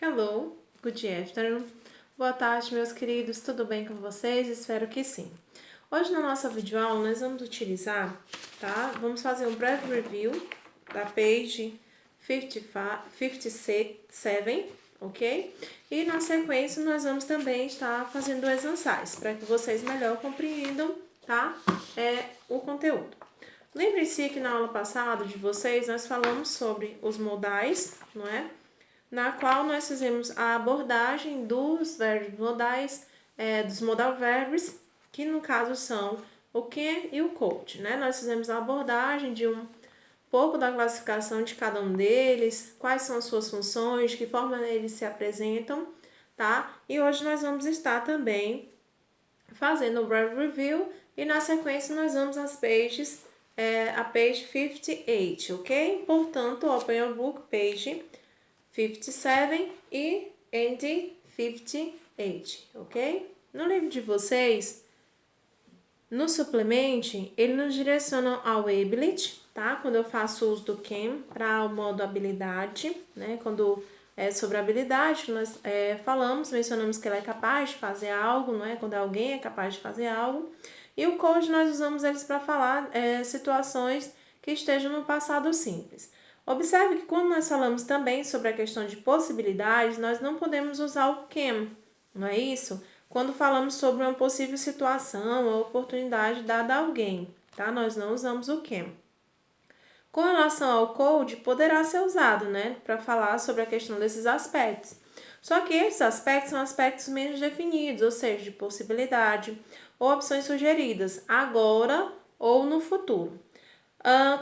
Hello, good afternoon. Boa tarde, meus queridos. Tudo bem com vocês? Espero que sim. Hoje na nossa videoaula nós vamos utilizar, tá? Vamos fazer um breve review da page 57, ok? E na sequência nós vamos também estar fazendo exercícios para que vocês melhor compreendam, tá? O conteúdo. Lembre-se que na aula passada de vocês nós falamos sobre os modais, não é? Na qual nós fizemos a abordagem dos verbos modais, dos modal verbs, que no caso são o que e o could, né? Nós fizemos a abordagem de um pouco da classificação de cada um deles, quais são as suas funções, de que forma eles se apresentam, tá? E hoje nós vamos estar também fazendo o breve review e na sequência nós vamos às pages, a page 58, ok? Portanto, open your book, page 57 e 58, ok? No livro de vocês, no suplemente, ele nos direciona ao ability, tá? Quando eu faço uso do can para o modo habilidade, né? Quando é sobre habilidade, nós mencionamos que ela é capaz de fazer algo, não é? Quando alguém é capaz de fazer algo. E o could nós usamos eles para falar situações que estejam no passado simples. Observe que quando nós falamos também sobre a questão de possibilidades, nós não podemos usar o can, não é isso? Quando falamos sobre uma possível situação ou oportunidade dada a alguém, tá? Nós não usamos o can. Com relação ao could, poderá ser usado, né? Para falar sobre a questão desses aspectos. Só que esses aspectos são aspectos menos definidos, ou seja, de possibilidade ou opções sugeridas, agora ou no futuro.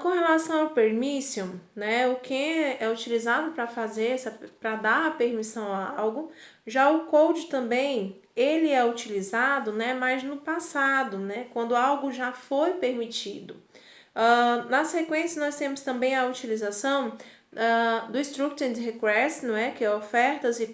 Com relação ao permission, né, o que é utilizado para dar a permissão a algo, já o could também, ele é utilizado, né, mais no passado, né, quando algo já foi permitido. Na sequência, nós temos também a utilização do Structured Request, não é, que é ofertas e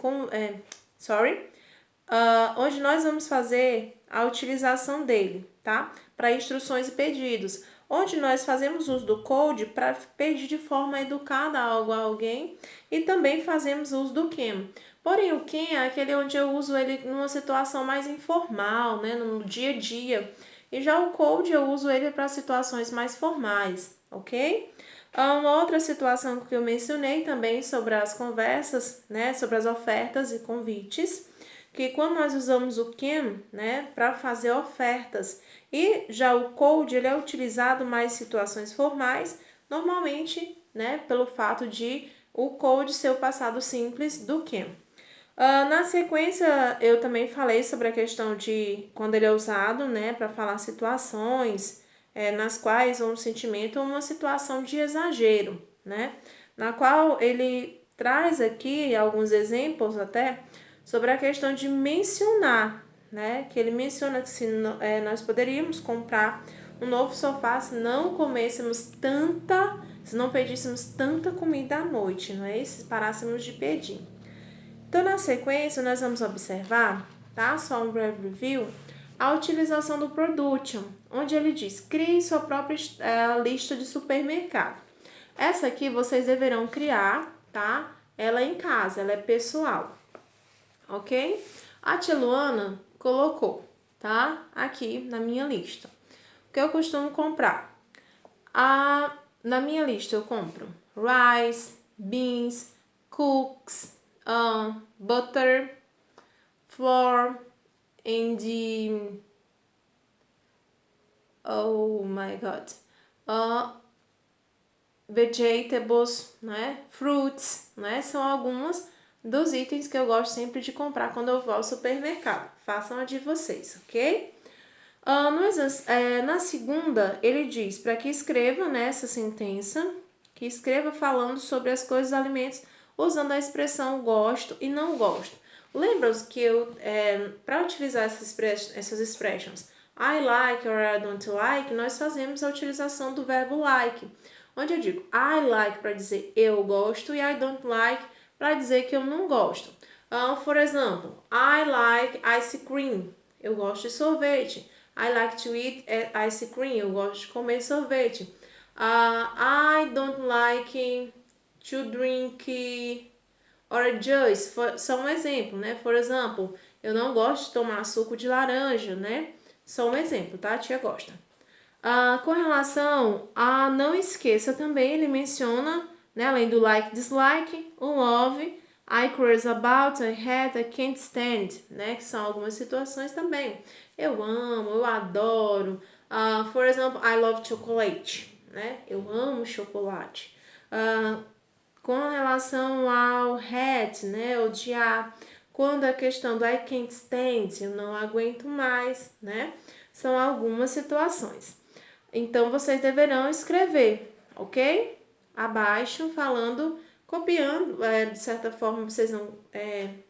onde nós vamos fazer a utilização dele, tá, para instruções e pedidos, onde nós fazemos uso do could para pedir de forma educada algo a alguém e também fazemos uso do can. Porém, o can é aquele onde eu uso ele numa situação mais informal, né, no dia a dia. E já o could eu uso ele para situações mais formais, ok? Uma outra situação que eu mencionei também sobre as conversas, né, sobre as ofertas e convites, que quando nós usamos o can, né, para fazer ofertas, e já o could ele é utilizado mais em situações formais, normalmente, né, pelo fato de o could ser o passado simples do can. Na sequência, eu também falei sobre a questão de quando ele é usado, né, para falar situações nas quais um sentimento ou uma situação de exagero, né, na qual ele traz aqui alguns exemplos até sobre a questão de mencionar, né, que ele menciona que se nós poderíamos comprar um novo sofá se não pedíssemos tanta comida à noite, não é? Se parássemos de pedir. Então, na sequência, nós vamos observar, tá? Só um breve review, a utilização do production, onde ele diz, crie sua própria lista de supermercado. Essa aqui vocês deverão criar, tá? Ela em casa, ela é pessoal, ok? A tia Luana colocou, tá? Aqui na minha lista. O que eu costumo comprar? Na minha lista eu compro rice, beans, cookies, butter, flour, and oh my god, vegetables, né? Fruits, né? São algumas dos itens que eu gosto sempre de comprar quando eu vou ao supermercado. Façam a de vocês, ok? Na segunda, ele diz para que escreva nessa sentença, que escreva falando sobre as coisas alimentos, usando a expressão gosto e não gosto. Lembra que para utilizar essas expressions, I like or I don't like, nós fazemos a utilização do verbo like, onde eu digo I like para dizer eu gosto e I don't like para dizer que eu não gosto. For example, I like ice cream, eu gosto de sorvete. I like to eat ice cream, eu gosto de comer sorvete. I don't like to drink Oranges são um exemplo, né? Por exemplo, eu não gosto de tomar suco de laranja, né? Só um exemplo, tá? A tia gosta. Com relação a não esqueça também, ele menciona, né, além do like, dislike, o love, I curious about, I hate, I can't stand, né, que são algumas situações também. Eu amo, eu adoro. For example, I love chocolate, né? Eu amo chocolate. Com relação ao hate, né, odiar, quando a questão do I can't stand, eu não aguento mais, né? São algumas situações. Então, vocês deverão escrever, ok? Abaixo, falando, copiando, de certa forma, vocês vão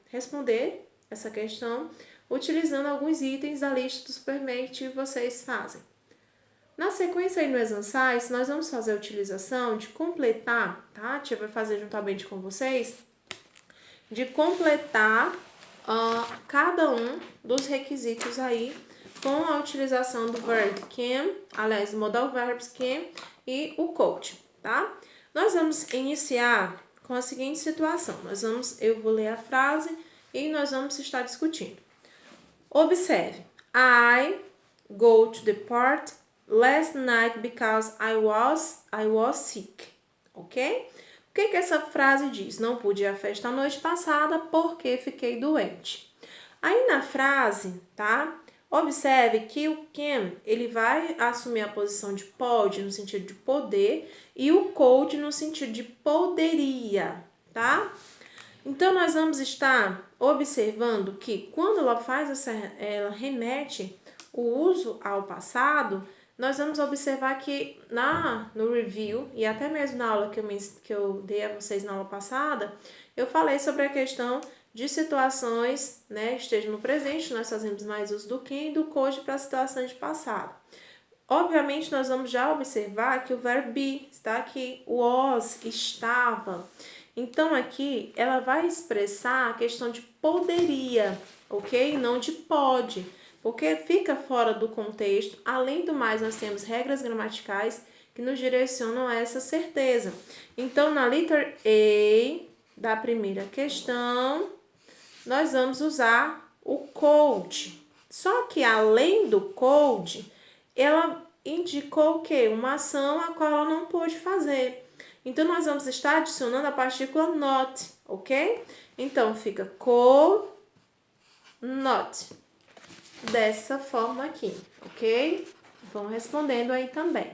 responder essa questão, utilizando alguns itens da lista do Supermate que vocês fazem. Na sequência aí no exercício, nós vamos fazer a utilização de completar, tá? A tia vai fazer juntamente com vocês, de completar cada um dos requisitos aí com a utilização do verb can, aliás, modal verbs can e o could, tá? Nós vamos iniciar com a seguinte situação. Eu vou ler a frase e nós vamos estar discutindo. Observe. I go to the party last night because I was sick, ok? O que essa frase diz? Não pude ir à festa a noite passada porque fiquei doente. Aí na frase, tá? Observe que o can, ele vai assumir a posição de pode no sentido de poder e o could no sentido de poderia, tá? Então, nós vamos estar observando que quando ela remete o uso ao passado, nós vamos observar que no review, e até mesmo na aula que eu dei a vocês na aula passada, eu falei sobre a questão de situações, né, esteja no presente, nós fazemos mais uso do can e do could para situações de passado. Obviamente, nós vamos já observar que o verbo be está aqui, was, estava. Então, aqui, ela vai expressar a questão de poderia, ok? Não de pode, porque fica fora do contexto. Além do mais, nós temos regras gramaticais que nos direcionam a essa certeza. Então, na letra A da primeira questão, nós vamos usar o could. Só que, além do could, ela indicou o quê? Uma ação a qual ela não pôde fazer. Então, nós vamos estar adicionando a partícula not, ok? Então, fica could not. Dessa forma aqui, ok? Vão respondendo aí também.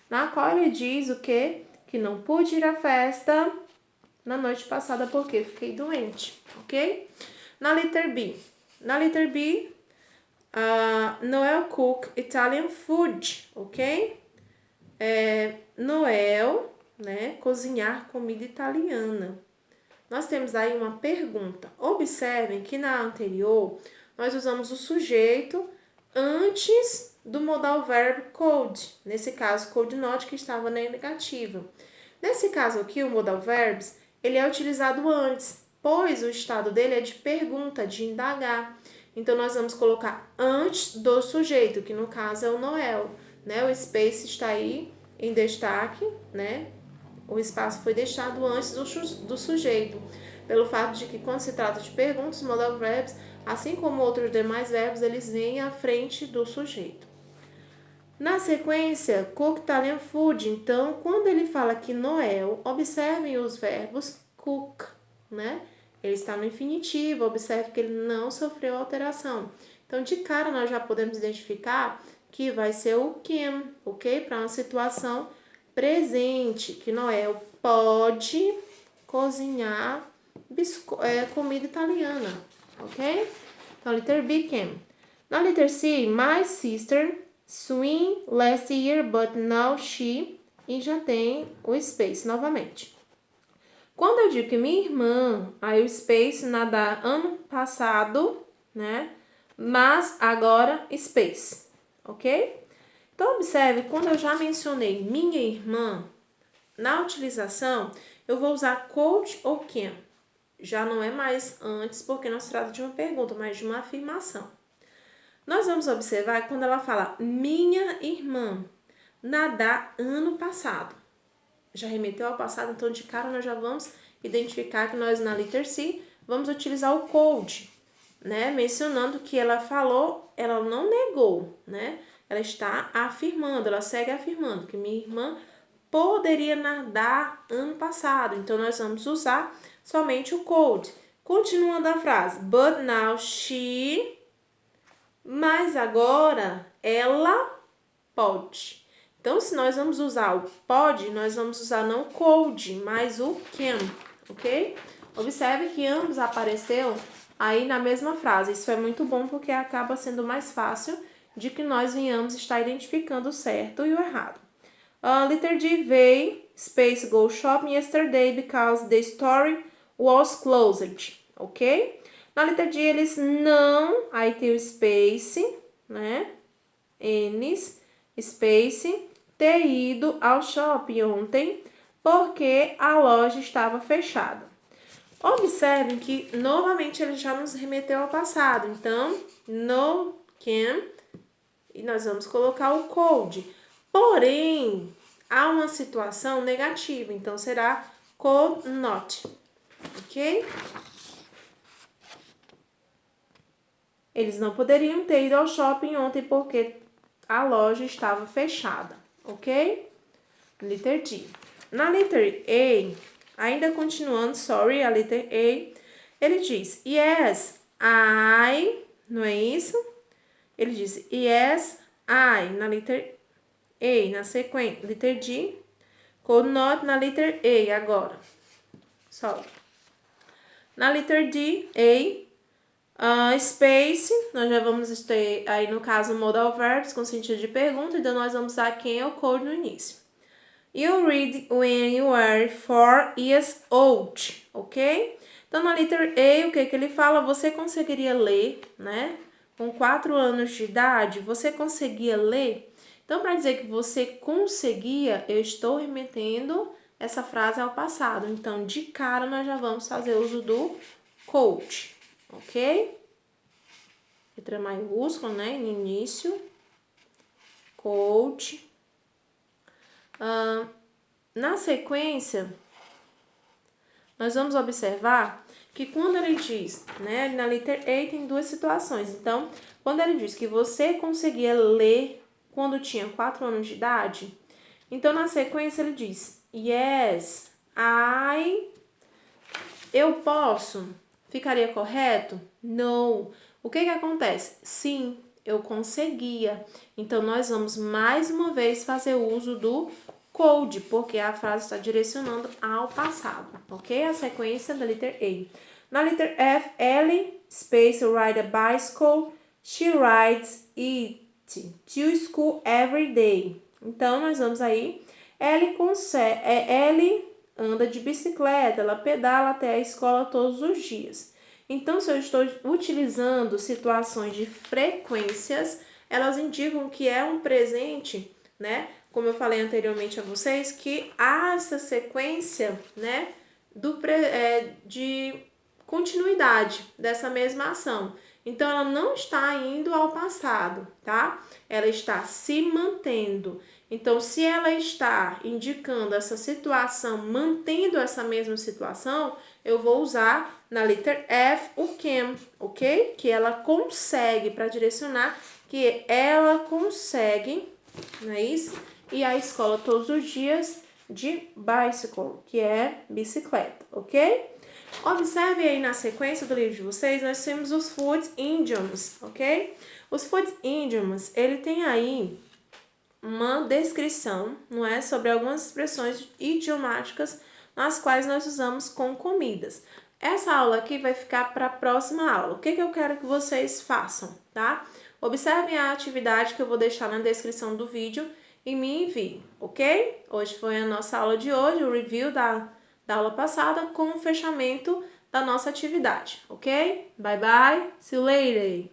Na qual ele diz o quê? Que não pude ir à festa na noite passada porque fiquei doente, ok? Na letra B. Noel cook Italian food, ok? Noel, né, cozinhar comida italiana. Nós temos aí uma pergunta. Observem que na anterior, nós usamos o sujeito antes do modal verb could. Nesse caso, could not, que estava na negativa. Nesse caso aqui, o modal verbs, ele é utilizado antes, pois o estado dele é de pergunta, de indagar. Então, nós vamos colocar antes do sujeito, que no caso é o Noel, né? O space está aí em destaque, né? O espaço foi deixado antes do sujeito, pelo fato de que quando se trata de perguntas, os modal verbs, assim como outros demais verbos, eles vêm à frente do sujeito. Na sequência, cook Italian food. Então, quando ele fala que Noel, observem os verbos cook, né? Ele está no infinitivo, observe que ele não sofreu alteração. Então, de cara, nós já podemos identificar que vai ser o can, ok? Para uma situação presente, que Noel pode cozinhar comida italiana, ok? Então, letter B, can. Na letter C, my sister swim last year, but now she... E já tem o space novamente. Quando eu digo que minha irmã, aí o space, nadar ano passado, né? Mas agora space, ok? Então, observe, quando eu já mencionei minha irmã, na utilização, eu vou usar could ou can. Já não é mais antes, porque não se trata de uma pergunta, mas de uma afirmação. Nós vamos observar quando ela fala minha irmã, nadar ano passado. Já remeteu ao passado, então de cara nós já vamos identificar que nós na letra C vamos utilizar o could, né? Mencionando que ela falou, ela não negou, né? Ela está afirmando, ela segue afirmando que minha irmã poderia nadar ano passado. Então, nós vamos usar somente o could. Continuando a frase, but now she... Mas agora ela pode. Então, se nós vamos usar o pode, nós vamos usar não could, mas o can, ok? Observe que ambos apareceram aí na mesma frase. Isso é muito bom porque acaba sendo mais fácil de que nós venhamos estar identificando o certo e o errado. Letter D, they space go shopping yesterday because the store was closed, ok? Na letra D, eles não, aí tem o space, né? Eles, space, ter ido ao shopping ontem porque a loja estava fechada. Observem que, novamente, ele já nos remeteu ao passado. Então, no can, e nós vamos colocar o could. Porém, há uma situação negativa, então será could not, ok? Eles não poderiam ter ido ao shopping ontem porque a loja estava fechada, ok? Letter D. Na letter A, ainda continuando, sorry, a letter A, ele diz, yes, I, não é isso? Ele diz, yes, I, na letter A, na sequência, letter D, could not na letter A agora. Sorry. Na letter D, space, nós já vamos ter aí no caso modal verbs com sentido de pergunta, então nós vamos usar quem ou could no início. You read when you are 4 years old, ok? Então na letter A, o que ele fala? Você conseguiria ler, né? Com 4 anos de idade, você conseguia ler? Então, para dizer que você conseguia, eu estou remetendo essa frase ao passado. Então, de cara, nós já vamos fazer uso do could, ok? Letra maiúscula, né? No início. Could. Na sequência, nós vamos observar que quando ele diz, né? Na letra A tem duas situações. Então, quando ele diz que você conseguia ler quando tinha 4 anos de idade, então na sequência ele diz, yes, eu posso. Ficaria correto? No. O que acontece? Sim, eu conseguia. Então, nós vamos mais uma vez fazer uso do could, porque a frase está direcionando ao passado, ok? A sequência da letra A. Na letra F, Ellie, space, ride a bicycle, she rides it to school every day. Então, nós vamos aí, Ellie anda de bicicleta, ela pedala até a escola todos os dias. Então, se eu estou utilizando situações de frequências, elas indicam que é um presente, né? Como eu falei anteriormente a vocês, que há essa sequência, né? De continuidade dessa mesma ação. Então, ela não está indo ao passado, tá? Ela está se mantendo. Então, se ela está indicando essa situação, mantendo essa mesma situação, eu vou usar na letra F o can, ok? Que ela consegue, para direcionar que ela consegue, não é isso? Ir à escola todos os dias de bicycle, que é bicicleta, ok? Observe aí na sequência do livro de vocês, nós temos os food idioms, ok? Os food idioms, ele tem aí uma descrição, não é? Sobre algumas expressões idiomáticas nas quais nós usamos com comidas. Essa aula aqui vai ficar para a próxima aula. O que eu quero que vocês façam, tá? Observem a atividade que eu vou deixar na descrição do vídeo e me enviem, ok? Hoje foi a nossa aula de hoje, o review da aula passada com o fechamento da nossa atividade, ok? Bye bye, see you later!